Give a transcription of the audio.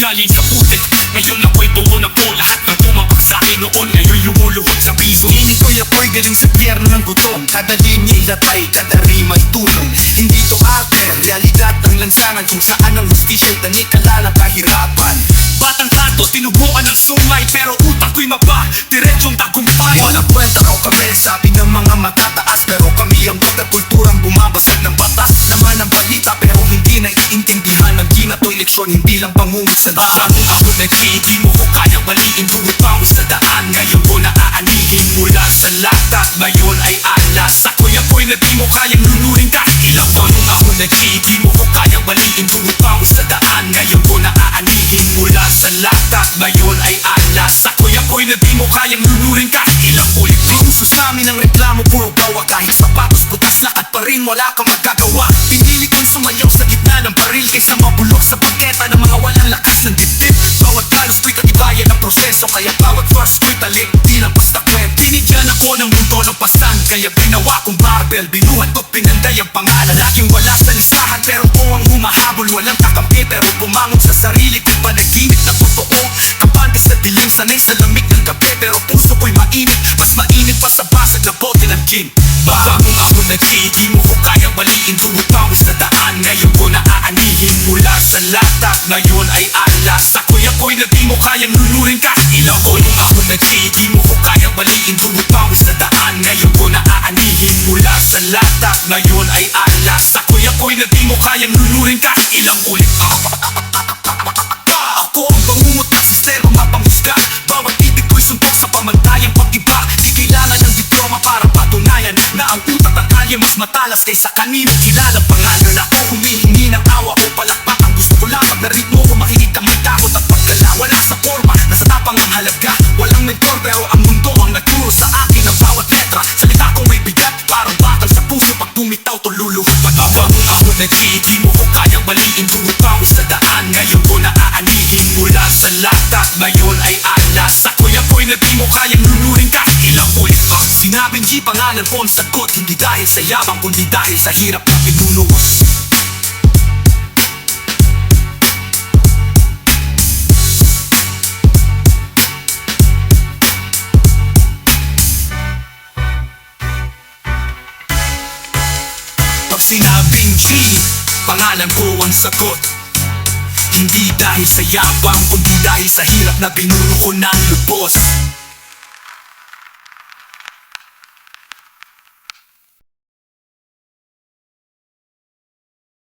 galing sa puset. Ngayon ako'y buo na po. Lahat ng tumambak sa'kin noon ngayon lumuluhod sa piso. Piling ko'y ako'y galing sa pierno ng gutom. Kada linya ilatay, kada rima'y tulong. Hindi to arte, realidad ng lansangan kung saan ang justisya'y tanik kalalang kahirapan. Batang kanto, tinubuan ng sungay, pero utak ko'y maba, diretsong tagumpay. Walang kwenta raw kami, sabi ng mga matataas, pero kami ang buta kulturang bumabasag ng batas. Naman ang balita pero hindi naiintindihan. Ang ginato'y leksyon, hindi lang pangungot sa daan. Ako nag-iigi mo ko kayang baliin, bumutaw sa daan. Ngayon ko naaanihin mula sa latat, ngayon ay alas. Ako'y na di mo kayang lunurin kahit ilang taon. Ako nag-iigi mo ko kayang baliin, bumutaw sa daan. Ngayon ko naaanihin mula sa latat, ngayon ay alas. Ako'y na di mo kayang lunurin kahit ilang ulit. Di uso sa amin ang reklamo, puro gawa. Kahit sapatos, butas, lakad pa rin, wala kang magagawa. Pinili kong sumayaw sa gitna ng baril kaysa mabulok sa bangketa ng mga walang lakas ng dibdib. Bawat galos ko'y katibayan ng proseso, kaya bawat verse ko'y talik, di lang basta kwento. Binigyan ako ng mundo ng pasan, kaya ginawa kong barbell. Binuhat ko pinanday ang pangalan. Laging wala sa listahan pero ko ang humahabol. Walang kakampi pero bumangon sa sarili kong panaginip na totoo. Kampante sa dilim, sanay sa lamig ng kape, pero puso ko'y mainit, mas mainit pa sa basag na bote ng gin. Baka kung ako nag-iigi mo ko kayang baliin, bumutaw sa daan. Ngayon ko naaanihin mula sa latat, ngayon ay alas. Ako'y na di mo kayang lunurin kahit ilang on. Ako nag-iigi mo ko kayang baliin, bumutaw sa daan. Ngayon ko naaanihin mula sa latat, ngayon ay alas. Ako'y na di mo kayang lunurin kahit ilang ulit. Ako ang bangungot ng sistema, mapanghusga. Bawat titig ko'y suntok sa pamantayang pag-iba. Di kailangan ng diploma para patunayan na ang utak at kalye mas matalas kaysa kaninong kilalang pangalan. Ako humihingi ng awa o palakpak. Ang gusto ko lang pag narit mo ko makinig ang may takot at pagkala. Wala sa forma, nasa tapang ang halaga. Walang mentor pero ang mundo ang nagturo sa akin ng bawat letra. Salita ko may bigat, parang bakal sa puso. Pag bumitaw to luluhod pa ako. Ako nag-iigi mo ko kayang baliin, bumutaw sa daan. Ngayon ko naaanihin mula sa latat, ngayon ay alas. Ako'y na di mo kayang lunurin kahit ilang ulit. Sinabing di pangalan ko ang sagot, hindi dahil sa yabang kundi dahil sa hirap na pinuno. Pag sinabing G, pangalan ko ang sagot, hindi dahil sa yabang kundi dahil sa hirap na binuno ko ng lubos.